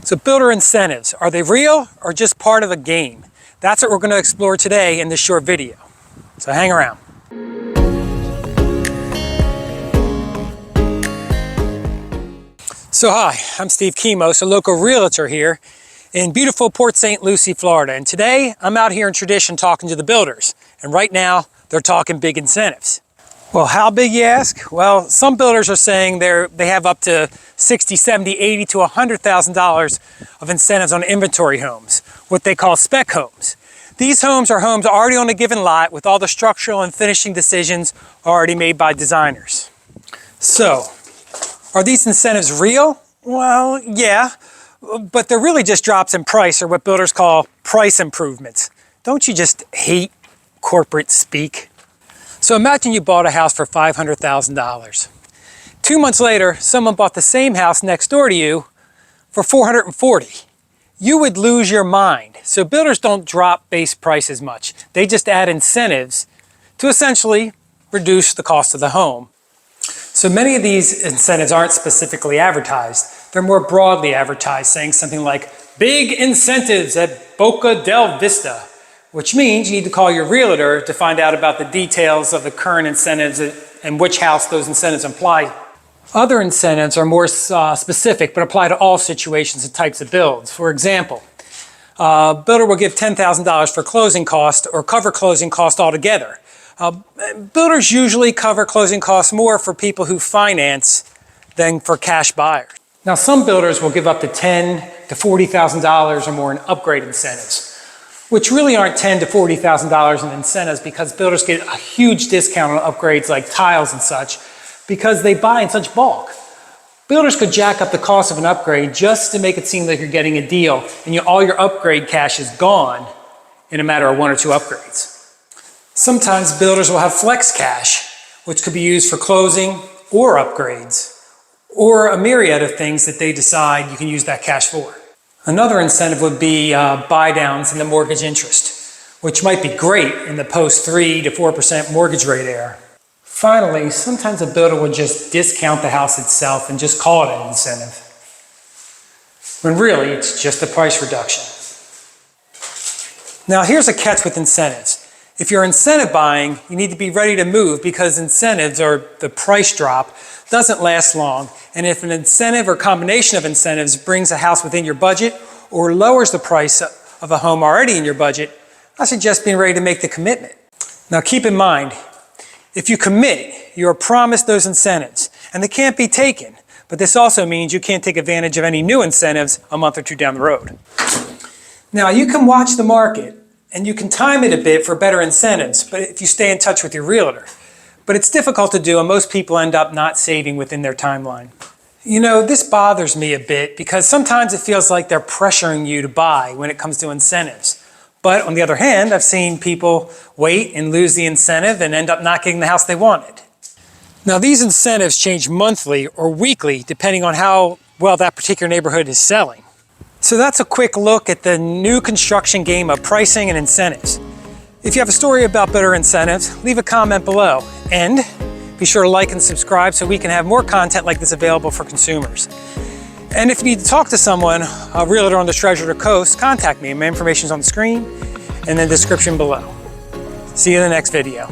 So builder incentives, are they real or just part of the game? That's what we're going to explore today in this short video. So hang around. So hi, I'm Steve Skimos, a local realtor here in beautiful Port St. Lucie, Florida. And today I'm out here in tradition talking to the builders. And right now they're talking big incentives. Well, how big, you ask? Well, some builders are saying they have up to $60, $70, $80 to $100,000 of incentives on inventory homes, what they call spec homes. These homes are homes already on a given lot with all the structural and finishing decisions already made by designers. So, are these incentives real? Well, yeah, but they're really just drops in price, or what builders call price improvements. Don't you just hate corporate speak? So imagine you bought a house for $500,000. 2 months later, someone bought the same house next door to you for $440,000. You would lose your mind. So builders don't drop base prices much. They just add incentives to essentially reduce the cost of the home. So many of these incentives aren't specifically advertised. They're more broadly advertised, saying something like, big incentives at Boca del Vista, which means you need to call your realtor to find out about the details of the current incentives and which house those incentives apply. Other incentives are more specific, but apply to all situations and types of builds. For example, a builder will give $10,000 for closing costs or cover closing costs altogether. Builders usually cover closing costs more for people who finance than for cash buyers. Now, some builders will give up to $10,000 to $40,000 or more in upgrade incentives, which really aren't $10,000 to $40,000 in incentives because builders get a huge discount on upgrades like tiles and such because they buy in such bulk. Builders could jack up the cost of an upgrade just to make it seem like you're getting a deal and all your upgrade cash is gone in a matter of 1 or 2 upgrades. Sometimes builders will have flex cash, which could be used for closing or upgrades, or a myriad of things that they decide you can use that cash for. Another incentive would be buy downs in the mortgage interest, which might be great in the post 3 to 4% mortgage rate era. Finally, sometimes a builder will just discount the house itself and just call it an incentive, when really it's just a price reduction. Now here's a catch with incentives. If you're incentive buying, you need to be ready to move because incentives, or the price drop, doesn't last long. And if an incentive or combination of incentives brings a house within your budget or lowers the price of a home already in your budget, I suggest being ready to make the commitment. Now keep in mind, if you commit, you are promised those incentives and they can't be taken. But this also means you can't take advantage of any new incentives a month or 2 down the road. Now you can watch the market and you can time it a bit for better incentives, but if you stay in touch with your realtor. But it's difficult to do, and most people end up not saving within their timeline. You know, this bothers me a bit because sometimes it feels like they're pressuring you to buy when it comes to incentives. But on the other hand, I've seen people wait and lose the incentive and end up not getting the house they wanted. Now, these incentives change monthly or weekly depending on how well that particular neighborhood is selling. So that's a quick look at the new construction game of pricing and incentives. If you have a story about builder incentives, leave a comment below. And be sure to like and subscribe so we can have more content like this available for consumers. And if you need to talk to someone, a realtor on the Treasure Coast, contact me. My information is on the screen and in the description below. See you in the next video.